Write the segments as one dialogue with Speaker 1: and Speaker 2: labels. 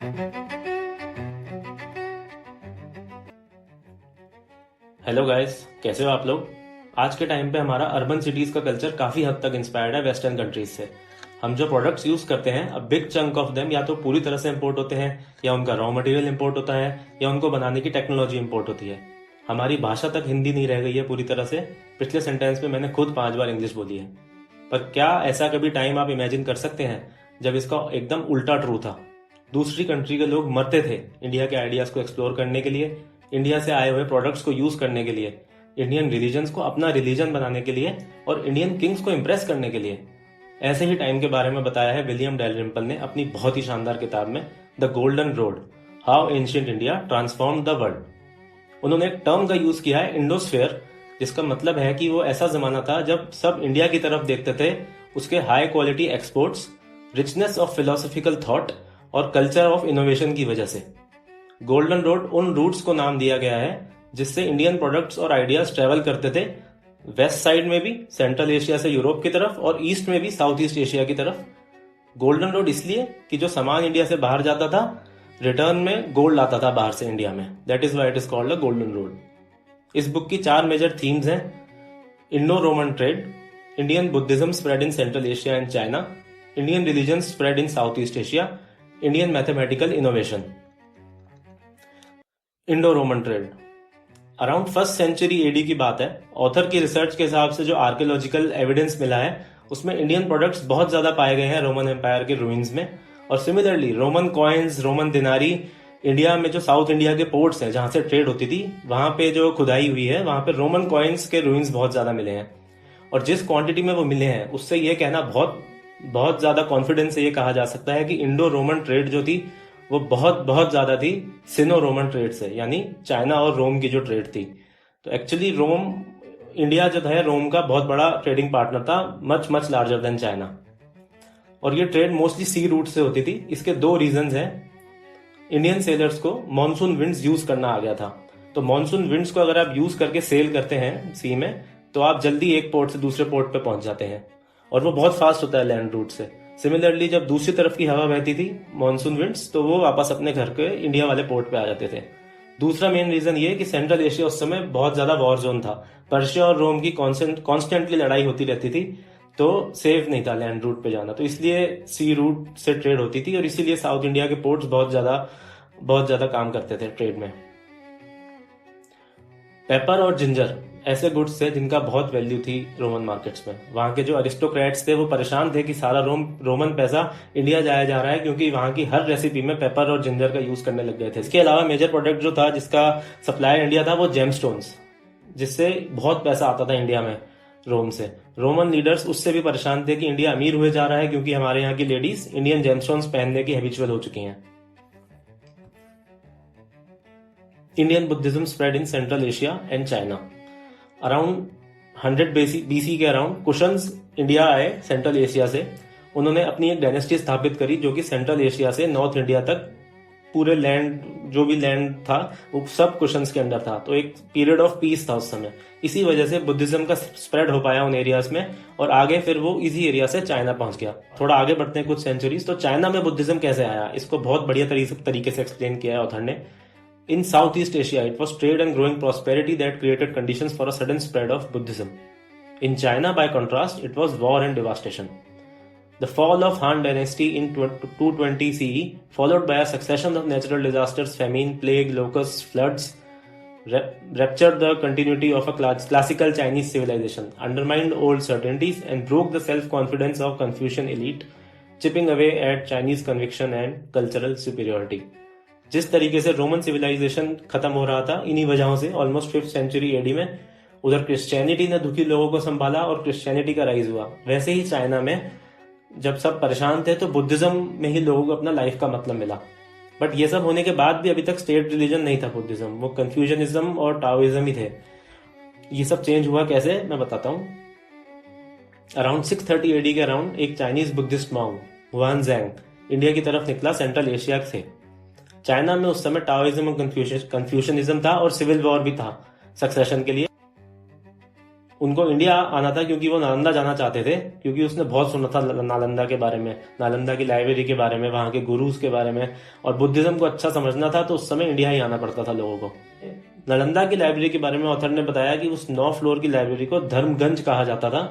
Speaker 1: Hello guys, कैसे हो आप लोग। आज के टाइम पे हमारा अर्बन सिटीज़ का कल्चर काफ़ी हद तक इंस्पायर्ड है वेस्टर्न कंट्रीज से। हम जो प्रोडक्ट्स यूज़ करते हैं, a big chunk of them या तो पूरी तरह से इंपोर्ट होते हैं, या उनका रॉ मटेरियल इंपोर्ट होता है, या उनको बनाने की टेक्नोलॉजी इंपोर्ट होती है। हमारी भाषा तक हिंदी नहीं रह गई है पूरी तरह से। पिछले सेंटेंस में मैंने खुद 5 बार इंग्लिश बोली है। पर क्या ऐसा कभी टाइम आप इमेजिन कर सकते हैं जब इसका एकदम उल्टा ट्रू था। दूसरी कंट्री के लोग मरते थे इंडिया के आइडियाज़ को एक्सप्लोर करने के लिए, इंडिया से आए हुए प्रोडक्ट्स को यूज़ करने के लिए, इंडियन रिलीजन्स को अपना रिलीजन बनाने के लिए, और इंडियन किंग्स को इम्प्रेस करने के लिए। ऐसे ही टाइम के बारे में बताया है विलियम डैलरिम्पल ने अपनी बहुत ही शानदार किताब में the golden road, how ancient India transform the world. उन्होंने एक टर्म का यूज किया है, इंडोस्फेयर, जिसका मतलब है कि वो ऐसा जमाना था जब सब इंडिया की तरफ देखते थे, उसके high quality exports, richness of philosophical thought और कल्चर ऑफ इनोवेशन की वजह से। गोल्डन रोड उन रूट्स को नाम दिया गया है जिससे इंडियन प्रोडक्ट्स और आइडियाज ट्रेवल करते थे, वेस्ट साइड में भी सेंट्रल एशिया से यूरोप की तरफ, और ईस्ट में भी साउथ ईस्ट एशिया की तरफ। गोल्डन रोड इसलिए कि जो सामान इंडिया से बाहर जाता था, रिटर्न में गोल्ड आता था बाहर से इंडिया में। That is why it is called the golden road. इस बुक की 4 मेजर थीम्स हैं: Indo Roman trade, Indian Buddhism spread in Central Asia and China, Indian religion spread in South East Asia, Indian mathematical innovation. Indo Roman trade around 1st century AD की बात है। Author की research के हिसाब से जो archaeological evidence मिला है, उसमें इंडियन प्रोडक्ट्स बहुत ज्यादा पाए गए हैं रोमन एम्पायर के रूइंस में। और similarly Roman coins, Roman denarii, India में जो साउथ इंडिया के पोर्ट्स हैं जहां से ट्रेड होती थी, वहां पे जो खुदाई हुई है, वहां पे रोमन कॉइन्स के रूइंस बहुत ज्यादा मिले हैं। और जिस क्वांटिटी में वो मिले हैं, उससे ये कहना बहुत बहुत ज्यादा कॉन्फिडेंस से ये कहा जा सकता है कि इंडो रोमन ट्रेड जो थी वो बहुत बहुत ज्यादा थी सिनो रोमन ट्रेड से, यानी चाइना और रोम की जो ट्रेड थी। तो एक्चुअली रोम, इंडिया जो है रोम का बहुत बड़ा ट्रेडिंग पार्टनर था, much much larger than China. और ये ट्रेड मोस्टली सी रूट से होती थी। इसके 2 रीजंस हैं। इंडियन सेलर्स को मॉनसून विंड्स यूज करना आ गया था। तो मॉनसून विंड्स को अगर आप यूज करके सेल करते हैं सी में, तो आप जल्दी एक पोर्ट से दूसरे पोर्ट पे पहुंच जाते हैं, और वो बहुत फास्ट होता है लैंड रूट से। सिमिलरली जब दूसरी तरफ की हवा बहती थी मॉनसून विंड्स, तो वो वापस अपने घर के इंडिया वाले पोर्ट पे आ जाते थे। दूसरा मेन रीजन ये कि सेंट्रल एशिया उस समय बहुत ज्यादा वॉर जोन था। पर्शिया और रोम की कॉन्स्टेंटली लड़ाई होती रहती थी, तो सेफ नहीं था लैंड रूट पे जाना। तो इसलिए सी रूट से ट्रेड होती थी, और इसीलिए साउथ इंडिया के पोर्ट्स बहुत ज्यादा काम करते थे ट्रेड में। पेपर और जिंजर ऐसे गुड्स थे जिनका बहुत वैल्यू थी रोमन मार्केट्स में। वहां के जो अरिस्टोक्रेट्स थे वो परेशान थे कि सारा रोमन पैसा इंडिया जाया जा रहा है, क्योंकि वहां की हर रेसिपी में पेपर और जिंजर का यूज करने लग गए थे। इसके अलावा मेजर प्रोडक्ट जो था जिसका सप्लायर इंडिया था, वो जेमस्टोन्स, जिससे बहुत पैसा आता था इंडिया में रोम से। रोमन लीडर्स उससे भी परेशान थे कि इंडिया अमीर हुए जा रहा है, क्योंकि हमारे यहाँ की लेडीज इंडियन जेमस्टोन्स पहनने की हैबिचुअल हो चुकी हैं। Indian Buddhism spread in Central Asia and China. Around 100 BC के अराउंड कुशन्स इंडिया आए सेंट्रल एशिया से। उन्होंने अपनी एक डायनेस्टी स्थापित करी जो कि सेंट्रल एशिया से नॉर्थ इंडिया तक पूरे लैंड, जो भी लैंड था वो सब कुशन्स के अंडर था। तो एक पीरियड ऑफ पीस था उस समय। इसी वजह से बुद्धिज्म का स्प्रेड हो पाया उन एरियाज में, और आगे फिर वो इसी एरिया से चाइना पहुंच गया। थोड़ा आगे बढ़ते हैं कुछ सेंचुरीज, तो चाइना में बुद्धिज्म कैसे आया, इसको बहुत बढ़िया तरीके से एक्सप्लेन किया है ऑथर ने। In Southeast Asia, it was trade and growing prosperity that created conditions for a sudden spread of Buddhism. In China, by contrast, it was war and devastation. The fall of Han dynasty in 220 CE, followed by a succession of natural disasters, famine, plague, locusts, floods, ruptured the continuity of a classical Chinese civilization, undermined old certainties, and broke the self-confidence of Confucian elite, chipping away at Chinese conviction and cultural superiority. जिस तरीके से Roman civilisation खत्म हो रहा था इन्हीं वजहों से ऑलमोस्ट 5th सेंचुरी एडी में, उधर क्रिश्चियनिटी ने दुखी लोगों को संभाला और क्रिश्चियनिटी का राइज हुआ। वैसे ही चाइना में जब सब परेशान थे तो बुद्धिज्म में ही लोगों को अपना लाइफ का मतलब मिला। बट ये सब होने के बाद भी अभी तक स्टेट रिलीजन नहीं था बुद्धिज्म, वो कन्फ्यूजनिज्म और टाओइज्म ही थे। ये सब चेंज हुआ कैसे, मैं बताता हूँ। अराउंड 630 एडी के अराउंड एक चाइनीज बुद्धिस्ट मॉन्ग हुआनजैंग इंडिया की तरफ निकला सेंट्रल एशिया से। चाइना में उस समय टाओइज्म और कन्फ्यूशनिज्म था, और सिविल वॉर भी था सक्सेशन के लिए। उनको इंडिया आना था क्योंकि वो नालंदा जाना चाहते थे, क्योंकि उसने बहुत सुना था नालंदा के बारे में, नालंदा की लाइब्रेरी के बारे में, वहां के गुरुज के बारे में, और बुद्धिज्म को अच्छा समझना था, तो उस समय इंडिया ही आना पड़ता था लोगों को। नालंदा की लाइब्रेरी के बारे में ऑथर ने बताया कि उस 9 फ्लोर की लाइब्रेरी को धर्मगंज कहा जाता था।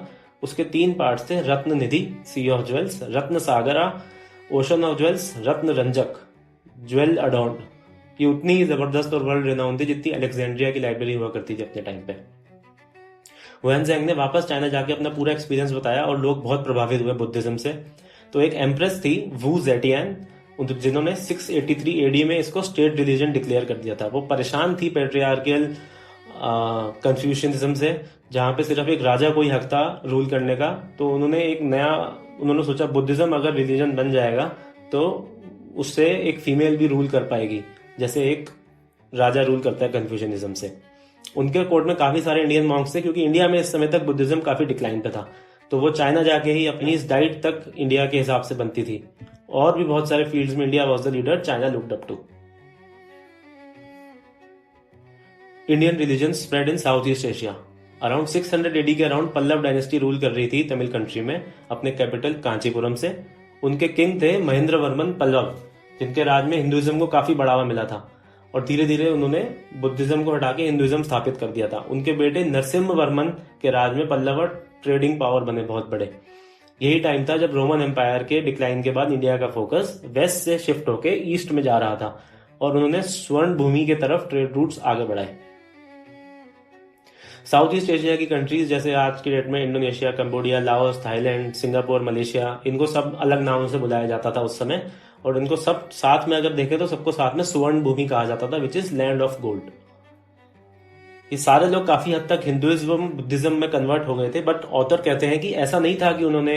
Speaker 1: उसके 3 पार्ट्स थे, रत्न निधि सी ऑफ ज्वेल्स, रत्न सागरा ओशन ऑफ ज्वेल्स, रत्न रंजक ज्वेल अडॉन्ड। ये उतनी ही जबरदस्त और वर्ल्ड रिनाउंड थी जितनी अलेक्जेंड्रिया की लाइब्रेरी हुआ करती थी अपने टाइम पे। हुएनजैंग ने वापस चाइना जाके अपना पूरा एक्सपीरियंस बताया और लोग बहुत प्रभावित हुए बुद्धिज्म से। तो एक एम्प्रेस थी वू जेटियान, जिन्होंने 683 एडी में इसको स्टेट रिलीजन डिक्लेयर कर दिया था। वो परेशान थी पेट्रियार्कियल कन्फ्यूशनिज्म से, जहां पे सिर्फ एक राजा को ही हक था रूल करने का। तो उन्होंने सोचा बुद्धिज्म अगर रिलीजन बन जाएगा तो उससे एक फीमेल भी रूल कर पाएगी, जैसे एक राजा रूल करता है कन्फ्यूशनिज्म से। उनके कोर्ट में काफी सारे इंडियन मॉन्क्स थे, क्योंकि इंडिया में इस समय तक बुद्धिज्म काफी डिक्लाइन पे था, तो वो चाइना जाके ही अपनी इस डाइट तक इंडिया के हिसाब से बनती थी। और भी बहुत सारे फील्ड्स में India was the leader China looked up to. Indian religion spread in South East Asia. Around 600 AD के अराउंड पल्लव डायनेस्टी रूल कर रही थी तमिल कंट्री में, अपने कैपिटल कांचीपुरम से। उनके किंग थे महेंद्र वर्मन पल्लव, जिनके राज में हिंदुइज्म को काफी बढ़ावा मिला था, और धीरे धीरे उन्होंने बुद्धिज्म को हटा के हिंदुइज्म स्थापित कर दिया था। उनके बेटे नरसिम्हा वर्मन के राज में पल्लव ट्रेडिंग पावर बने बहुत बड़े। यही टाइम था जब रोमन एम्पायर के डिक्लाइन के बाद इंडिया का फोकस वेस्ट से शिफ्ट होके ईस्ट में जा रहा था, और उन्होंने स्वर्ण भूमि के तरफ ट्रेड रूट्स आगे बढ़ाए। साउथ ईस्ट एशिया की कंट्रीज जैसे आज की डेट में Indonesia, Cambodia, Laos, Thailand, Singapore, Malaysia, इनको सब अलग नामों से बुलाया जाता था उस समय, और इनको सब साथ में अगर देखें तो सबको साथ में स्वर्ण भूमि कहा जाता था, which is land of gold. ये सारे लोग काफी हद तक हिंदुइज्म बुद्धिज्म में कन्वर्ट हो गए थे, बट ऑथर कहते हैं कि ऐसा नहीं था कि उन्होंने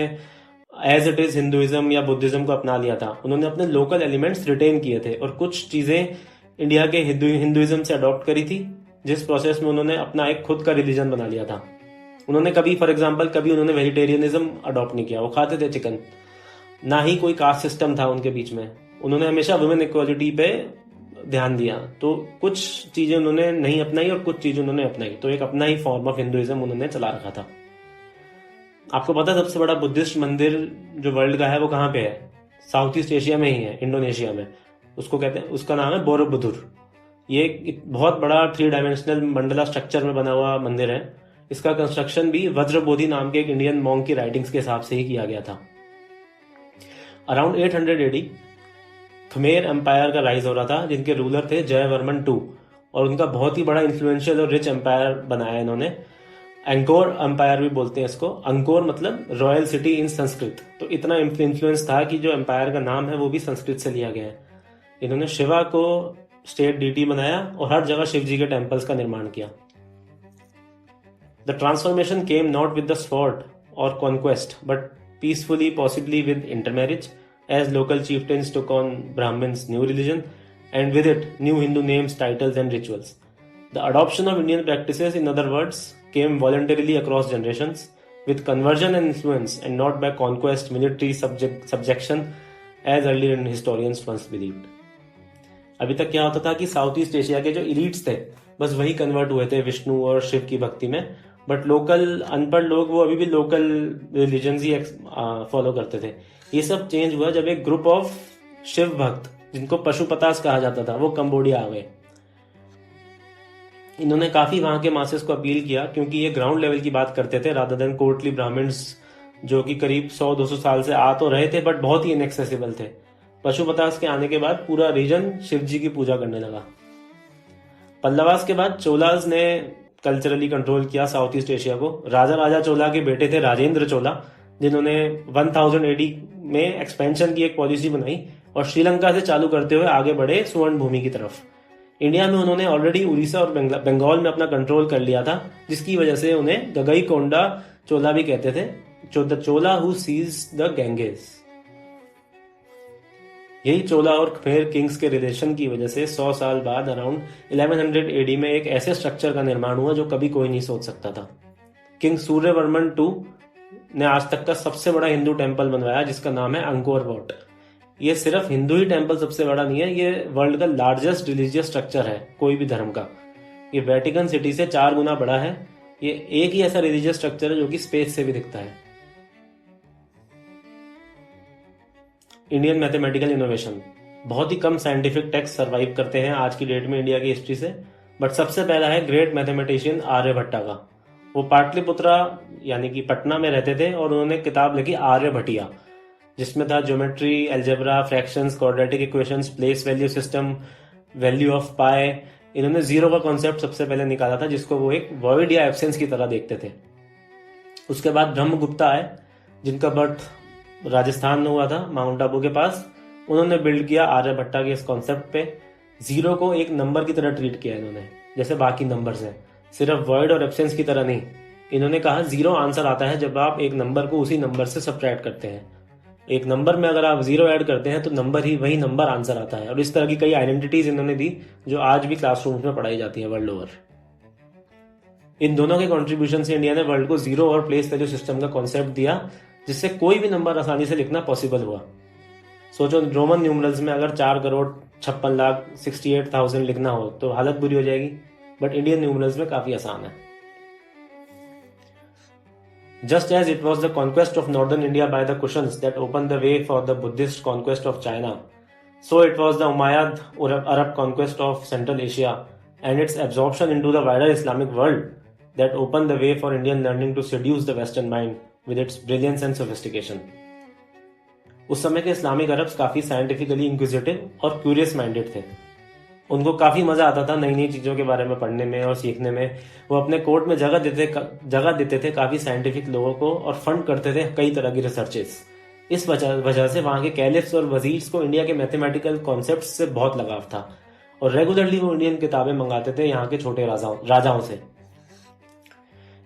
Speaker 1: एज इट इज हिंदुइज्म या बुद्धिज्म को अपना लिया था। उन्होंने अपने लोकल एलिमेंट्स रिटेन किए थे और कुछ चीजें इंडिया के हिंदुइज्म से अडॉप्ट करी थी, जिस प्रोसेस में उन्होंने अपना एक खुद का रिलीजन बना लिया था। उन्होंने कभी फॉर एग्जाम्पल कभी उन्होंने वेजिटेरियनिज्म अडॉप्ट नहीं किया, वो खाते थे चिकन, ना ही कोई कास्ट सिस्टम था उनके बीच में। उन्होंने हमेशा वुमेन इक्वालिटी पे ध्यान दिया, तो कुछ चीजें उन्होंने नहीं अपनाई और कुछ चीजें उन्होंने अपनाई, तो एक अपना ही फॉर्म ऑफ हिंदुइज्म उन्होंने चला रखा था। आपको पता है सबसे बड़ा बुद्धिस्ट मंदिर जो वर्ल्ड का है वो कहाँ पे है? साउथ ईस्ट एशिया में ही है, इंडोनेशिया में। उसको कहते हैं, उसका नाम है बोरोबुदुर। ये एक बहुत बड़ा 3 डायमेंशनल मंडला स्ट्रक्चर में बना हुआ मंदिर है। इसका कंस्ट्रक्शन भी वज्रबोधि नाम के एक इंडियन मॉन्क की राइटिंग्स के हिसाब से ही किया गया था। अराउंड 800 एडी खमेर एम्पायर का राइज हो रहा था, जिनके रूलर थे जयवर्मन II, और उनका बहुत ही बड़ा इन्फ्लुएंशियल और रिच एम्पायर बनाया इन्होंने। अंकोर एम्पायर भी बोलते हैं इसको। अंकोर मतलब रॉयल सिटी इन संस्कृत। तो इतना इन्फ्लुएंस था कि जो एम्पायर का नाम है वो भी संस्कृत से लिया गया है। इन्होंने शिवा को स्टेट डीटी बनाया और हर जगह शिव जी के टेम्पल्स का निर्माण किया। The transformation came not with the sword और conquest, but peacefully, possibly with intermarriage, as local chieftains took on Brahmins' new religion, and with it, new Hindu names, titles, and rituals. The adoption of Indian practices, in other words, came voluntarily across generations, with conversion and influence, and not by conquest, military subjection, as earlier historians once believed. अभी तक क्या होता था कि south East Asia के जो elites थे बस वही कन्वर्ट हुए थे विष्णु और शिव की भक्ति में, बट लोकल अनपढ़ लोग वो अभी भी लोकल रिलीजन ही फॉलो करते थे। ये सब चेंज हुआ जब एक ग्रुप ऑफ शिव भक्त, जिनको पशुपतास कहा जाता था, वो कंबोडिया आ गए। इन्होंने काफी वहां के मासेस को अपील किया, क्योंकि ये ग्राउंड लेवल की बात करते थे रादर देन कोर्टली ब्राह्मण्स, जो कि करीब 100-200 साल से आ तो रहे थे बट बहुत ही इनएक्सेसिबल थे। पशुपतास के आने के बाद पूरा रीजन शिव जी की पूजा करने लगा। पल्लवास के बाद चोलास ने कल्चरली कंट्रोल किया साउथ ईस्ट एशिया को। राजा चोला के बेटे थे राजेंद्र चोला, जिन्होंने 1000 एडी में एक्सपेंशन की एक पॉलिसी बनाई और श्रीलंका से चालू करते हुए आगे बढ़े स्वर्ण भूमि की तरफ। इंडिया में उन्होंने ऑलरेडी उड़ीसा और बंगाल में अपना कंट्रोल कर लिया था, जिसकी वजह से उन्हें गगईकोंडा चोला भी कहते थे, the Chola who seized the Ganges. यही चोला और खमेर किंग्स के रिलेशन की वजह से 100 साल बाद अराउंड 1100 एडी में एक ऐसे स्ट्रक्चर का निर्माण हुआ जो कभी कोई नहीं सोच सकता था। किंग सूर्यवर्मन II ने आज तक का सबसे बड़ा हिंदू टेंपल बनवाया, जिसका नाम है अंकोर वॉट। ये सिर्फ हिंदू ही टेंपल सबसे बड़ा नहीं है, ये वर्ल्ड का लार्जेस्ट रिलीजियस स्ट्रक्चर है कोई भी धर्म का। ये वेटिकन सिटी से 4 गुना बड़ा है। ये एक ही ऐसा रिलीजियस स्ट्रक्चर है जो कि स्पेस से भी दिखता है। Indian mathematical innovation. बहुत ही कम साइंटिफिक टेक्स्ट सर्वाइव करते हैं आज की डेट में इंडिया की हिस्ट्री से, बट सबसे पहला है ग्रेट मैथमेटिशियन आर्यभट्टा का। वो पाटलिपुत्रा यानी कि पटना में रहते थे और उन्होंने किताब लिखी आर्यभट्टिया, जिसमें था geometry, algebra, fractions, quadratic equations, place value system, value of pi. इन्होंने जीरो का कॉन्सेप्ट सबसे पहले निकाला था, जिसको वो एक वॉइड या एब्सेंस की तरह देखते थे। उसके बाद ब्रह्मगुप्ता आए, जिनका बर्थ राजस्थान में हुआ था, माउंट आबू के पास। उन्होंने बिल्ड किया आर्यभट्टा के इस कॉन्सेप्ट पे। जीरो को एक नंबर की तरह ट्रीट किया इन्होंने, जैसे बाकी नंबर्स हैं, सिर्फ वॉइड और एब्सेंस की तरह नहीं। इन्होंने कहा जीरो आंसर आता है जब आप एक नंबर को उसी नंबर से सब्ट्रैक्ट करते हैं। एक नंबर में अगर आप जीरो ऐड करते हैं तो नंबर ही वही नंबर आंसर आता है। और इस तरह की कई आइडेंटिटीज इन्होंने दी जो आज भी क्लासरूम्स में पढ़ाई जाती है वर्ल्ड ओवर। इन दोनों के कंट्रीब्यूशन से इंडिया ने वर्ल्ड को जीरो और प्लेस वैल्यू सिस्टम का कॉन्सेप्ट दिया, जिससे कोई भी नंबर आसानी से लिखना पॉसिबल हुआ। सोचो, रोमन न्यूमरल्स में अगर 4,56,68,000 लिखना हो तो हालत बुरी हो जाएगी, बट इंडियन न्यूमरल्स में काफी आसान है। Just as it was the conquest of northern India by the Kushans that opened the way for the Buddhist conquest of China, so it was the Umayyad Arab conquest of Central Asia and its absorption into the wider Islamic world that opened the way for Indian learning to seduce the Western mind with its brilliance and sophistication. उस समय के Islamic Arabs काफी scientifically inquisitive और curious minded थे। उनको काफी मजा आता था नई नई चीजों के बारे में पढ़ने में और सीखने में। वो अपने कोर्ट में जगह देते थे काफी साइंटिफिक लोगों को और फंड करते थे कई तरह की रिसर्चेस। इस वजह से वहां के कैलिफ्स और वजीर्स को इंडिया के मैथमेटिकल कॉन्सेप्ट से बहुत लगाव था और रेगुलरली वो इंडियन किताबें मंगाते थे यहाँ के छोटे राजाओं से।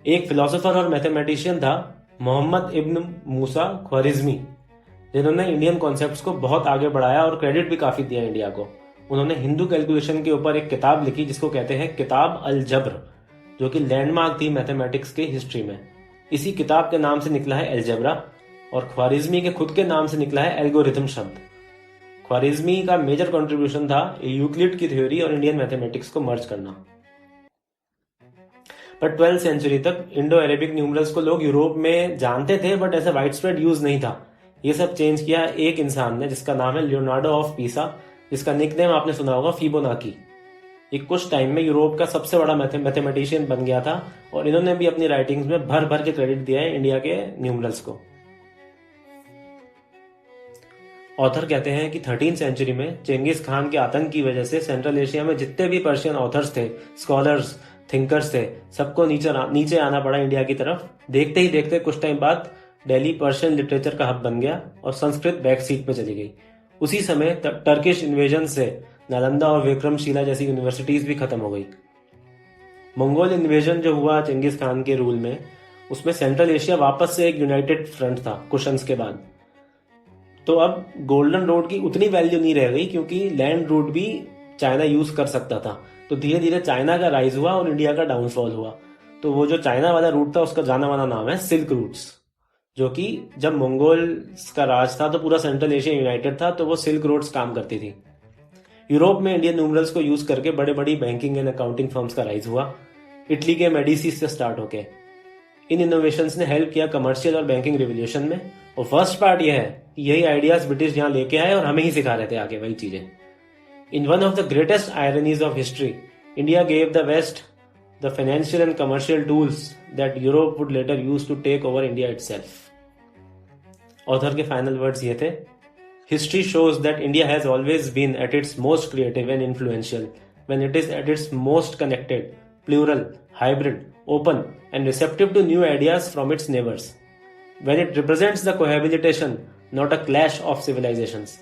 Speaker 1: एक फिलोसोफर और मैथमेटिशियन था मोहम्मद इब्न मूसा ख्वारिज़मी, जिन्होंने इंडियन कॉन्सेप्ट्स को बहुत आगे बढ़ाया और क्रेडिट भी काफी दिया इंडिया को। उन्होंने हिंदू कैलकुलेशन के ऊपर एक किताब लिखी जिसको कहते हैं किताब अल जब्र, जो कि लैंडमार्क थी मैथमेटिक्स के हिस्ट्री में। इसी किताब के नाम से निकला है एल्जेब्रा और ख्वारिज़मी के खुद के नाम से निकला है एल्गोरिथम शब्द। ख्वारिज़मी का मेजर कंट्रीब्यूशन था यूक्लिड की थ्योरी और इंडियन मैथमेटिक्स को मर्ज करना। पर 12th सेंचुरी तक इंडो अरेबिक न्यूमरल्स को लोग यूरोप में जानते थे, बट ऐसा वाइड स्प्रेड यूज नहीं था। ये सब चेंज किया एक इंसान ने जिसका नाम है लियोनार्डो ऑफ पीसा, जिसका निकनेम आपने सुना होगा फिबोनाची। ये कुछ टाइम में यूरोप का सबसे बड़ा मैथमेटिशियन बन गया था और इन्होंने भी अपनी राइटिंग्स में भर भर के क्रेडिट दिया है इंडिया के न्यूमरल्स को। ऑथर कहते हैं कि 13th सेंचुरी में चेंगिस खान के आतंक की वजह से सेंट्रल एशिया में जितने भी पर्शियन ऑथर्स थे, स्कॉलर्स, थिंकर्स थे, सबको नीचे आना पड़ा इंडिया की तरफ। देखते ही देखते कुछ टाइम बाद दिल्ली पर्शियन लिटरेचर का हब बन गया और संस्कृत बैक सीट पे चली गई। उसी समय टर्किश इन्वेजन से नालंदा और विक्रमशिला जैसी यूनिवर्सिटीज भी खत्म हो गई। मंगोल इन्वेजन जो हुआ चेंगिस खान के रूल में, उसमें सेंट्रल एशिया वापस से एक यूनाइटेड फ्रंट था कुशंस के बाद। तो अब गोल्डन रोड की उतनी वैल्यू नहीं रह गई क्योंकि लैंड रूट भी चाइना यूज कर सकता था। तो धीरे धीरे चाइना का राइज हुआ और इंडिया का डाउनफॉल हुआ। तो वो जो चाइना वाला रूट था उसका जाना माना नाम है सिल्क रूट्स, जो कि जब मंगोल्स का राज था तो पूरा सेंट्रल एशिया यूनाइटेड था, तो वो सिल्क रोड्स काम करती थी। यूरोप में इंडियन न्यूमरल्स को यूज करके बड़े बड़ी बैंकिंग एंड अकाउंटिंग फर्म्स का राइज हुआ, इटली के मेडिसिस से स्टार्ट होके। इन इनोवेशंस ने हेल्प किया कमर्शियल और बैंकिंग रिवोल्यूशन में। और फर्स्ट पार्ट यह है कि यही आइडियाज ब्रिटिश यहाँ लेके आए और हमें ही सिखा रहे थे आगे वही चीजें। In one of the greatest ironies of history, India gave the west the financial and commercial tools that Europe would later use to take over India itself. Author के फाइनल वर्ड्स ये थे, history shows that India has always been at its most creative and influential when it is at its most connected, plural, hybrid, open and receptive to new ideas from its neighbors. When it represents the cohabitation, not a clash of civilizations.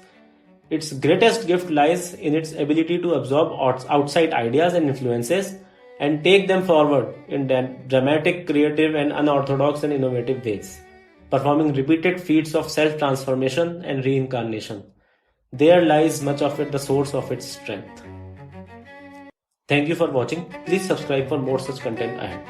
Speaker 1: Its greatest gift lies in its ability to absorb outside ideas and influences and take them forward in dramatic, creative and unorthodox and innovative ways, performing repeated feats of self-transformation and reincarnation. There lies much of it the source of its strength. Thank you for watching. Please subscribe for more such content ahead.